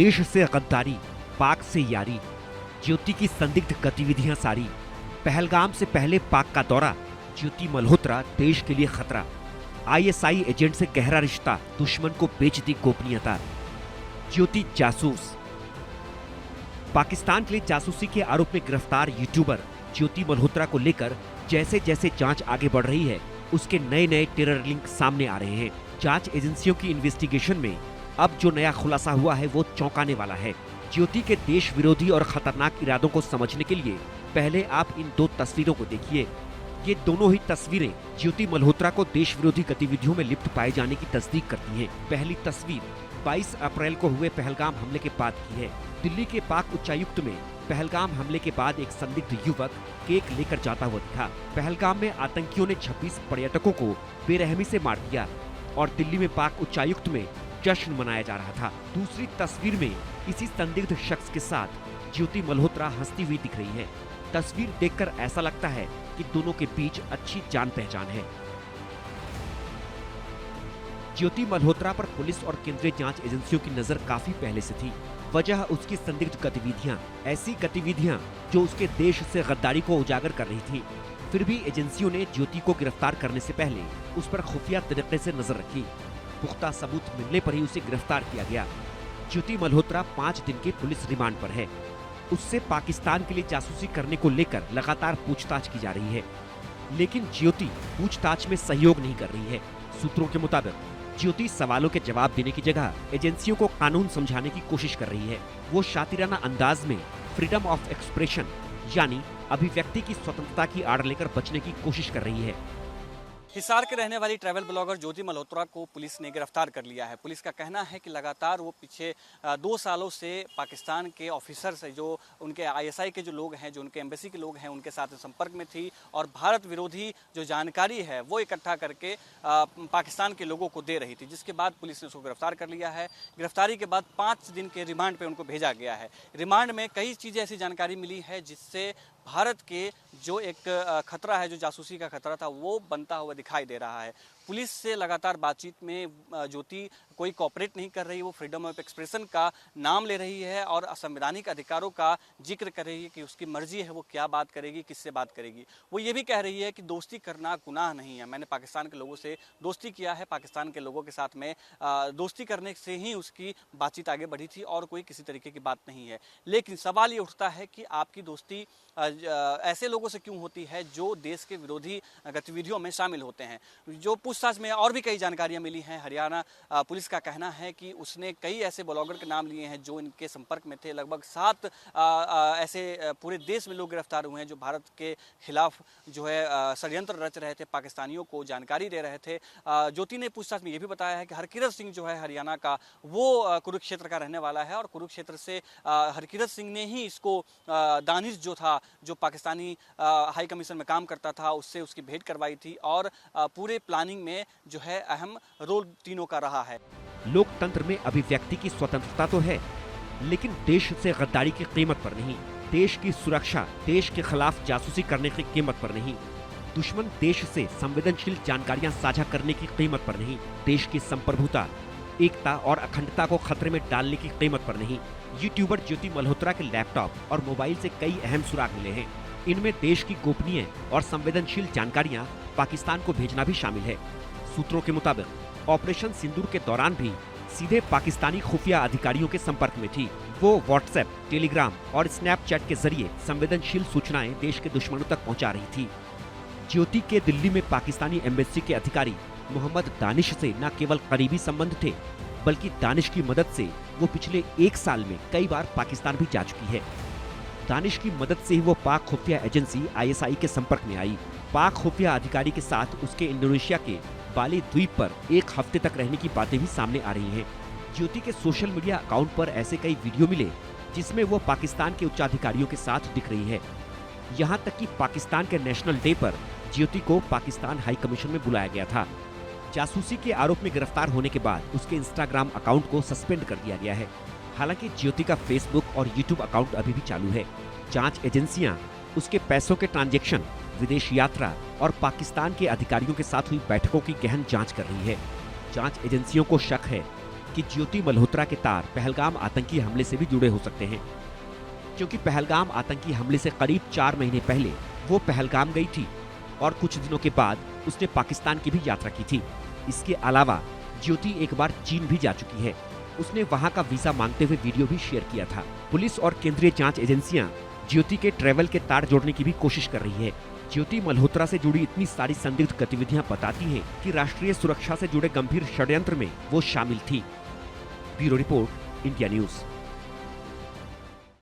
देश से गद्दारी, पाक से यारी, ज्योति की संदिग्ध गतिविधियां सारी, पहलगाम से पहले पाक का दौरा, ज्योति मल्होत्रा देश के लिए खतरा, आईएसआई एजेंट से गहरा रिश्ता, दुश्मन को बेच दी गोपनीयता, ज्योति जासूस। पाकिस्तान के लिए जासूसी के आरोप में गिरफ्तार यूट्यूबर ज्योति मल्होत्रा को लेकर जैसे जैसे जांच आगे बढ़ रही है, उसके नए नए टेरर लिंक सामने आ रहे हैं। जांच एजेंसियों की इन्वेस्टिगेशन में अब जो नया खुलासा हुआ है वो चौंकाने वाला है। ज्योति के देश विरोधी और खतरनाक इरादों को समझने के लिए पहले आप इन दो तस्वीरों को देखिए। ये दोनों ही तस्वीरें ज्योति मल्होत्रा को देश विरोधी गतिविधियों में लिप्त पाए जाने की तस्दीक करती हैं। पहली तस्वीर 22 अप्रैल को हुए पहलगाम हमले के बाद की है। दिल्ली के पाक उच्चायुक्त में पहलगाम हमले के बाद एक संदिग्ध युवक केक लेकर जाता हुआ दिखा। पहलगाम में आतंकियों ने 26 पर्यटकों को बेरहमी से मार दिया और दिल्ली में पाक उच्चायुक्त में जश्न मनाया जा रहा था। दूसरी तस्वीर में इसी संदिग्ध शख्स के साथ ज्योति मल्होत्रा हंसती हुई दिख रही है। तस्वीर देखकर ऐसा लगता है कि दोनों के बीच अच्छी जान पहचान है। ज्योति मल्होत्रा पर पुलिस और केंद्रीय जांच एजेंसियों की नजर काफी पहले से थी। वजह उसकी संदिग्ध गतिविधियां, ऐसी गतिविधियां जो उसके देश से गद्दारी को उजागर कर रही थी। फिर भी एजेंसियों ने ज्योति को गिरफ्तार करने से पहले उस पर खुफिया तरीके से नजर रखी। पुख्ता सबूत मिलने पर ही उसे गिरफ्तार किया गया। ज्योति मल्होत्रा 5 दिन के पुलिस रिमांड पर है। उससे पाकिस्तान के लिए जासूसी करने को लेकर लगातार पूछताछ की जा रही है, लेकिन ज्योति पूछताछ में सहयोग नहीं कर रही है। सूत्रों के मुताबिक ज्योति सवालों के जवाब देने की जगह एजेंसियों को कानून समझाने की कोशिश कर रही है। वो शातिराना अंदाज में फ्रीडम ऑफ एक्सप्रेशन यानी अभिव्यक्ति की स्वतंत्रता की आड़ लेकर बचने की कोशिश कर रही है। हिसार के रहने वाली ट्रैवल ब्लॉगर ज्योति मल्होत्रा को पुलिस ने गिरफ्तार कर लिया है। पुलिस का कहना है कि लगातार वो पीछे 2 सालों से पाकिस्तान के ऑफिसर्स जो उनके आईएसआई के जो लोग हैं, जो उनके एम्बेसी के लोग हैं, उनके साथ संपर्क में थी और भारत विरोधी जो जानकारी है वो इकट्ठा करके पाकिस्तान के लोगों को दे रही थी, जिसके बाद पुलिस ने उसको गिरफ्तार कर लिया है। गिरफ्तारी के बाद 5 दिन के रिमांड पर उनको भेजा गया है। रिमांड में कई चीज़ें ऐसी जानकारी मिली है जिससे भारत के जो एक खतरा है, जो जासूसी का खतरा था, वो बनता हुआ दिखाई दे रहा है। पुलिस से लगातार बातचीत में ज्योति कोई कोऑपरेट नहीं कर रही। वो फ्रीडम ऑफ एक्सप्रेशन का नाम ले रही है और संवैधानिक अधिकारों का जिक्र कर रही है कि उसकी मर्जी है वो क्या बात करेगी, किससे बात करेगी। वो ये भी कह रही है कि दोस्ती करना गुनाह नहीं है। मैंने पाकिस्तान के लोगों से दोस्ती किया है, पाकिस्तान के लोगों के साथ में दोस्ती करने से ही उसकी बातचीत आगे बढ़ी थी और कोई किसी तरीके की बात नहीं है। लेकिन सवाल ये उठता है कि आपकी दोस्ती ऐसे लोगों से क्यों होती है जो देश के विरोधी गतिविधियों में शामिल होते हैं। जो पूछताछ में और भी कई जानकारियां मिली हैं। हरियाणा पुलिस का कहना है कि उसने कई ऐसे ब्लॉगर के नाम लिए हैं जो इनके संपर्क में थे। लगभग 7 ऐसे पूरे देश में लोग गिरफ्तार हुए हैं जो भारत के खिलाफ जो है षड्यंत्र रच रहे थे, पाकिस्तानियों को जानकारी दे रहे थे। ज्योति ने पूछताछ में ये भी बताया है कि हरकिरत सिंह जो है हरियाणा का, वो कुरुक्षेत्र का रहने वाला है और कुरुक्षेत्र से हरकिरत सिंह ने ही इसको दानिश जो था, जो पाकिस्तानी हाई कमीशन में काम करता था, उससे उसकी भेंट करवाई थी और पूरे प्लानिंग में जो है अहम रोल तीनों का रहा है। लोकतंत्र में अभिव्यक्ति की स्वतंत्रता तो है, लेकिन देश से गद्दारी की कीमत पर नहीं। देश की सुरक्षा, देश के खिलाफ जासूसी करने की कीमत पर नहीं। दुश्मन देश से संवेदनशील जानकारियां साझा करने की कीमत पर नहीं। देश की संप्रभुता, एकता और अखंडता को खतरे में डालने की कीमत पर नहीं। यूट्यूबर ज्योति मल्होत्रा के लैपटॉप और मोबाइल से कई अहम सुराग मिले हैं। इनमें देश की गोपनीय और संवेदनशील जानकारियां पाकिस्तान को भेजना भी शामिल है। सूत्रों के मुताबिक ऑपरेशन सिंदूर के दौरान भी सीधे पाकिस्तानी खुफिया अधिकारियों के संपर्क में थी। वो व्हाट्सएप, टेलीग्राम और स्नैपचैट के जरिए संवेदनशील सूचनाएं देश के दुश्मनों तक पहुंचा रही थी। ज्योति के दिल्ली में पाकिस्तानी एम्बेसी के अधिकारी मोहम्मद दानिश से न केवल करीबी संबंध थे, बल्कि दानिश की मदद से वो पिछले 1 साल में कई बार पाकिस्तान भी जा चुकी है। दानिश की मदद से ही वो पाक खुफिया एजेंसी आईएसआई के संपर्क में आई। पाक खुफिया अधिकारी के साथ उसके इंडोनेशिया के बाली द्वीप पर 1 हफ्ते तक रहने की बातें भी सामने आ रही हैं। ज्योति के सोशल मीडिया अकाउंट पर ऐसे कई वीडियो मिले जिसमें वो पाकिस्तान के उच्चाधिकारियों के साथ दिख रही है। यहाँ तक कि पाकिस्तान के नेशनल डे पर ज्योति को पाकिस्तान हाई कमीशन में बुलाया गया था। जासूसी के आरोप में गिरफ्तार होने के बाद उसके इंस्टाग्राम अकाउंट को सस्पेंड कर दिया गया है। हालांकि ज्योति का फेसबुक और यूट्यूब अकाउंट अभी भी चालू है। जांच एजेंसियां उसके पैसों के ट्रांजैक्शन, विदेश यात्रा और पाकिस्तान के अधिकारियों के साथ हुई बैठकों की गहन जांच कर रही है। जांच एजेंसियों को शक है कि ज्योति मल्होत्रा के तार पहलगाम आतंकी हमले से भी जुड़े हो सकते हैं, क्योंकि पहलगाम आतंकी हमले से करीब 4 महीने पहले वो पहलगाम गई थी और कुछ दिनों के बाद उसने पाकिस्तान की भी यात्रा की थी। इसके अलावा ज्योति एक बार चीन भी जा चुकी है। उसने वहां का वीजा मांगते हुए वीडियो भी शेयर किया था। पुलिस और केंद्रीय जांच एजेंसियां ज्योति के ट्रैवल के तार जोड़ने की भी कोशिश कर रही है। ज्योति मल्होत्रा से जुड़ी इतनी सारी संदिग्ध गतिविधियां बताती हैं कि राष्ट्रीय सुरक्षा से जुड़े गंभीर षड्यंत्र में वो शामिल थी। Bureau report, India news.